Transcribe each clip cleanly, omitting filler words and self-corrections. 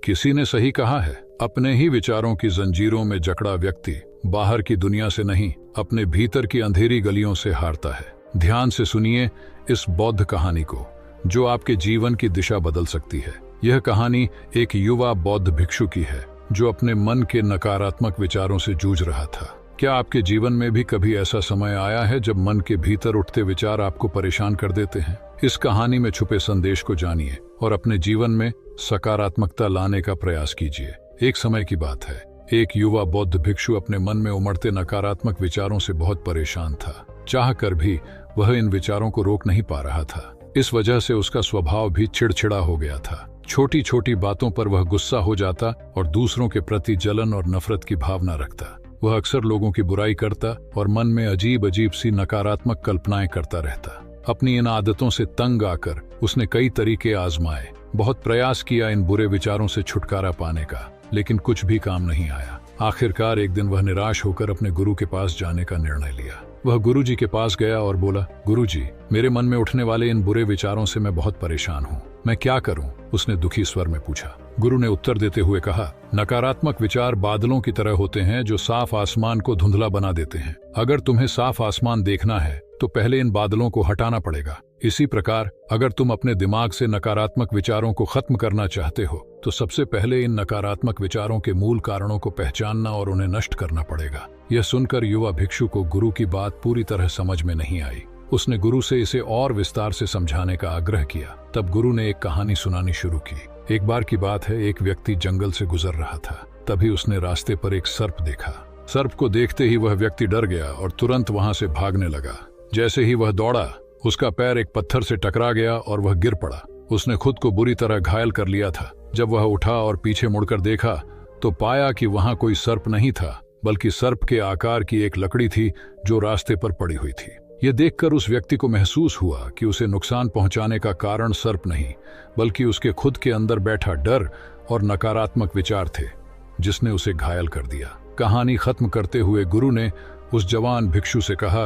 किसी ने सही कहा है, अपने ही विचारों की जंजीरों में जकड़ा व्यक्ति बाहर की दुनिया से नहीं, अपने भीतर की अंधेरी गलियों से हारता है। ध्यान से सुनिए इस बौद्ध कहानी को, जो आपके जीवन की दिशा बदल सकती है। यह कहानी एक युवा बौद्ध भिक्षु की है, जो अपने मन के नकारात्मक विचारों से जूझ रहा था। क्या आपके जीवन में भी कभी ऐसा समय आया है जब मन के भीतर उठते विचार आपको परेशान कर देते हैं? इस कहानी में छुपे संदेश को जानिए और अपने जीवन में सकारात्मकता लाने का प्रयास कीजिए। एक समय की बात है, एक युवा बौद्ध भिक्षु अपने मन में उमड़ते नकारात्मक विचारों से बहुत परेशान था। चाह कर भी वह इन विचारों को रोक नहीं पा रहा था। इस वजह से उसका स्वभाव भी चिड़चिड़ा हो गया था। छोटी छोटी बातों पर वह गुस्सा हो जाता और दूसरों के प्रति जलन और नफरत की भावना रखता। वह अक्सर लोगों की बुराई करता और मन में अजीब अजीब सी नकारात्मक कल्पनाएं करता रहता। अपनी इन आदतों से तंग आकर उसने कई तरीके आजमाए, बहुत प्रयास किया इन बुरे विचारों से छुटकारा पाने का, लेकिन कुछ भी काम नहीं आया। आखिरकार एक दिन वह निराश होकर अपने गुरु के पास जाने का निर्णय लिया। वह गुरुजी के पास गया और बोला, गुरुजी, मेरे मन में उठने वाले इन बुरे विचारों से मैं बहुत परेशान हूँ, मैं क्या करूँ? उसने दुखी स्वर में पूछा। गुरु ने उत्तर देते हुए कहा, नकारात्मक विचार बादलों की तरह होते हैं जो साफ आसमान को धुंधला बना देते हैं। अगर तुम्हें साफ आसमान देखना है तो पहले इन बादलों को हटाना पड़ेगा। इसी प्रकार अगर तुम अपने दिमाग से नकारात्मक विचारों को खत्म करना चाहते हो तो सबसे पहले इन नकारात्मक विचारों के मूल कारणों को पहचानना और उन्हें नष्ट करना पड़ेगा। यह सुनकर युवा भिक्षु को गुरु की बात पूरी तरह समझ में नहीं आई। उसने गुरु से इसे और विस्तार से समझाने का आग्रह किया। तब गुरु ने एक कहानी सुनानी शुरू की। एक बार की बात है, एक व्यक्ति जंगल से गुजर रहा था। तभी उसने रास्ते पर एक सर्प देखा। सर्प को देखते ही वह व्यक्ति डर गया और तुरंत वहां से भागने लगा। जैसे ही वह दौड़ा, उसका पैर एक पत्थर से टकरा गया और वह गिर पड़ा। उसने खुद को बुरी तरह घायल कर लिया था। जब वह उठा और पीछे मुड़कर देखा तो पाया कि वहां कोई सर्प नहीं था, बल्कि सर्प के आकार की एक लकड़ी थी जो रास्ते पर पड़ी हुई थी। यह देखकर उस व्यक्ति को महसूस हुआ कि उसे नुकसान पहुंचाने का कारण सर्प नहीं, बल्कि उसके खुद के अंदर बैठा डर और नकारात्मक विचार थे, जिसने उसे घायल कर दिया। कहानी खत्म करते हुए गुरु ने उस जवान भिक्षु से कहा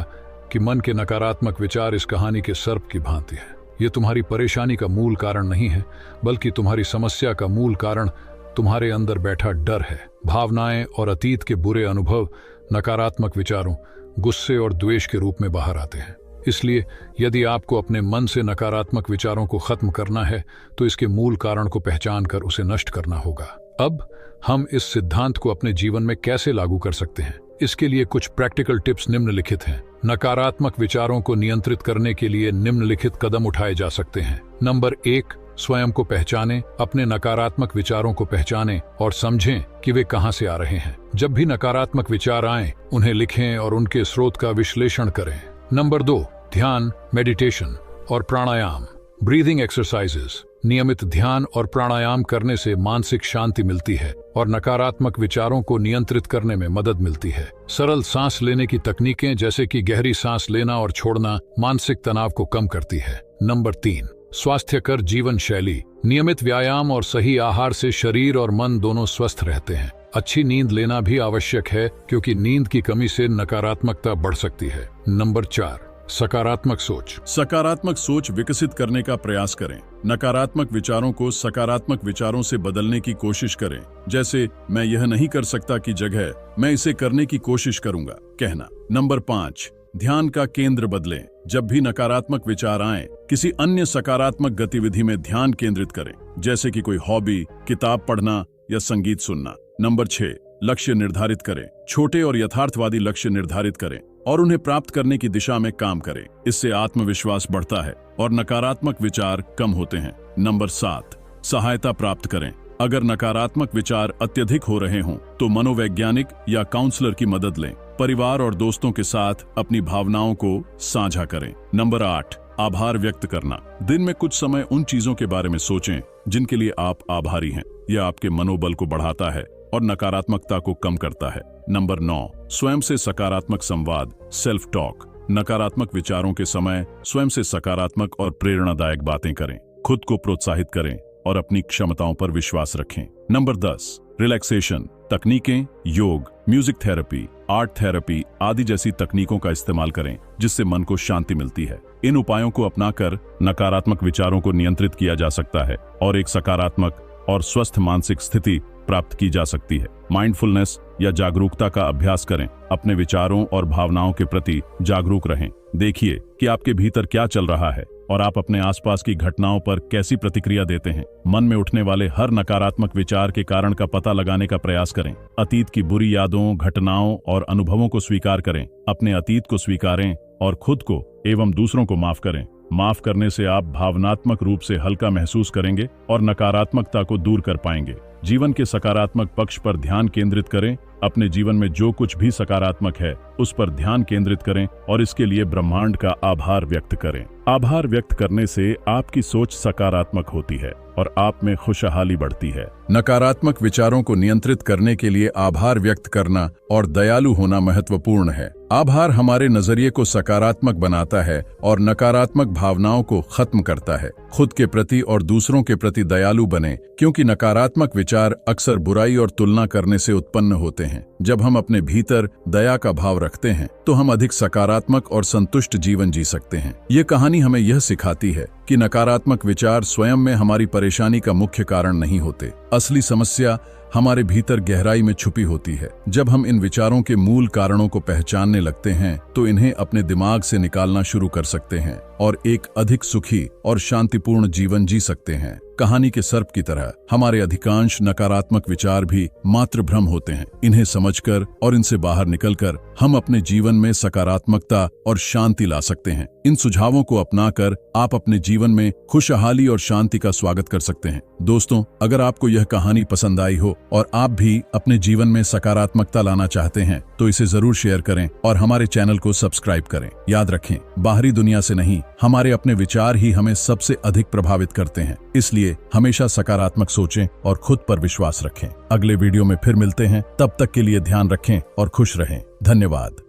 कि मन के नकारात्मक विचार इस कहानी के सर्प की भांति है। ये तुम्हारी परेशानी का मूल कारण नहीं है, बल्कि तुम्हारी समस्या का मूल कारण तुम्हारे अंदर बैठा डर है। भावनाएं और अतीत के बुरे अनुभव नकारात्मक विचारों, गुस्से और द्वेष के रूप में बाहर आते हैं। इसलिए यदि आपको अपने मन से नकारात्मक विचारों को खत्म करना है तो इसके मूल कारण को पहचान कर उसे नष्ट करना होगा। अब हम इस सिद्धांत को अपने जीवन में कैसे लागू कर सकते हैं, इसके लिए कुछ प्रैक्टिकल टिप्स निम्नलिखित हैं। नकारात्मक विचारों को नियंत्रित करने के लिए निम्नलिखित कदम उठाए जा सकते हैं। नंबर 1, स्वयं को पहचानें। अपने नकारात्मक विचारों को पहचानें और समझें कि वे कहां से आ रहे हैं। जब भी नकारात्मक विचार आएं, उन्हें लिखें और उनके स्रोत का विश्लेषण करें। नंबर 2, ध्यान, मेडिटेशन और प्राणायाम, ब्रीदिंग एक्सरसाइजेस। नियमित ध्यान और प्राणायाम करने से मानसिक शांति मिलती है और नकारात्मक विचारों को नियंत्रित करने में मदद मिलती है। सरल सांस लेने की तकनीकें जैसे कि गहरी सांस लेना और छोड़ना मानसिक तनाव को कम करती है। नंबर 3, स्वास्थ्यकर जीवन शैली। नियमित व्यायाम और सही आहार से शरीर और मन दोनों स्वस्थ रहते हैं। अच्छी नींद लेना भी आवश्यक है, क्योंकि नींद की कमी से नकारात्मकता बढ़ सकती है। नंबर 4, सकारात्मक सोच। सकारात्मक सोच विकसित करने का प्रयास करें। नकारात्मक विचारों को सकारात्मक विचारों से बदलने की कोशिश करें। जैसे, मैं यह नहीं कर सकता की जगह मैं इसे करने की कोशिश करूंगा कहना। नंबर 5, ध्यान का केंद्र बदलें। जब भी नकारात्मक विचार आएं, किसी अन्य सकारात्मक गतिविधि में ध्यान केंद्रित करें, जैसे कि कोई हॉबी, किताब पढ़ना या संगीत सुनना। नंबर 6, लक्ष्य निर्धारित करें। छोटे और यथार्थवादी लक्ष्य निर्धारित करें और उन्हें प्राप्त करने की दिशा में काम करें। इससे आत्मविश्वास बढ़ता है और नकारात्मक विचार कम होते हैं। नंबर 7, सहायता प्राप्त करें। अगर नकारात्मक विचार अत्यधिक हो रहे हों तो मनोवैज्ञानिक या काउंसलर की मदद लें। परिवार और दोस्तों के साथ अपनी भावनाओं को साझा करें। नंबर 8, आभार व्यक्त करना। दिन में कुछ समय उन चीजों के बारे में सोचें जिनके लिए आप आभारी हैं। यह आपके मनोबल को बढ़ाता है और नकारात्मकता को कम करता है। नंबर 9, स्वयं से सकारात्मक संवाद, सेल्फ टॉक। नकारात्मक विचारों के समय स्वयं से सकारात्मक और प्रेरणादायक बातें करें। खुद को प्रोत्साहित करें और अपनी क्षमताओं पर विश्वास रखें। Number 10, relaxation. तकनीकें, योग, म्यूजिक थेरेपी, आर्ट थेरेपी आदि जैसी तकनीकों का इस्तेमाल करें, जिससे मन को शांति मिलती है। इन उपायों को अपनाकर नकारात्मक विचारों को नियंत्रित किया जा सकता है और एक सकारात्मक, और स्वस्थ मानसिक स्थिति प्राप्त की जा सकती है। माइंडफुलनेस या जागरूकता का अभ्यास करें। अपने विचारों और भावनाओं के प्रति जागरूक रहें। देखिए कि आपके भीतर क्या चल रहा है और आप अपने आसपास की घटनाओं पर कैसी प्रतिक्रिया देते हैं। मन में उठने वाले हर नकारात्मक विचार के कारण का पता लगाने का प्रयास करें। अतीत की बुरी यादों, घटनाओं और अनुभवों को स्वीकार करें। अपने अतीत को स्वीकारें और खुद को एवं दूसरों को माफ करें। माफ करने से आप भावनात्मक रूप से हल्का महसूस करेंगे और नकारात्मकता को दूर कर पाएंगे। जीवन के सकारात्मक पक्ष पर ध्यान केंद्रित करें। अपने जीवन में जो कुछ भी सकारात्मक है उस पर ध्यान केंद्रित करें और इसके लिए ब्रह्मांड का आभार व्यक्त करें। आभार व्यक्त करने से आपकी सोच सकारात्मक होती है और आप में खुशहाली बढ़ती है। नकारात्मक विचारों को नियंत्रित करने के लिए आभार व्यक्त करना और दयालु होना महत्वपूर्ण है। आभार हमारे नजरिए को सकारात्मक बनाता है और नकारात्मक भावनाओं को खत्म करता है। खुद के प्रति और दूसरों के प्रति दयालु बने, क्योंकि नकारात्मक विचार अक्सर बुराई और तुलना करने से उत्पन्न होते हैं। जब हम अपने भीतर दया का भाव रखते हैं तो हम अधिक सकारात्मक और संतुष्ट जीवन जी सकते हैं। ये कहानी हमें यह सिखाती है कि नकारात्मक विचार स्वयं में हमारी परेशानी का मुख्य कारण नहीं होते। असली समस्या हमारे भीतर गहराई में छुपी होती है। जब हम इन विचारों के मूल कारणों को पहचानने लगते हैं तो इन्हें अपने दिमाग से निकालना शुरू कर सकते हैं और एक अधिक सुखी और शांतिपूर्ण जीवन जी सकते हैं। कहानी के सर्प की तरह हमारे अधिकांश नकारात्मक विचार भी मात्र भ्रम होते हैं। इन्हें समझकर और इनसे बाहर निकलकर हम अपने जीवन में सकारात्मकता और शांति ला सकते हैं। इन सुझावों को अपनाकर आप अपने जीवन में खुशहाली और शांति का स्वागत कर सकते हैं। दोस्तों, अगर आपको यह कहानी पसंद आई हो और आप भी अपने जीवन में सकारात्मकता लाना चाहते हैं तो इसे जरूर शेयर करें और हमारे चैनल को सब्सक्राइब करें। याद रखें, बाहरी दुनिया से नहीं, हमारे अपने विचार ही हमें सबसे अधिक प्रभावित करते हैं। इसलिए हमेशा सकारात्मक सोचें और खुद पर विश्वास रखें। अगले वीडियो में फिर मिलते हैं। तब तक के लिए ध्यान रखें और खुश रहें। धन्यवाद।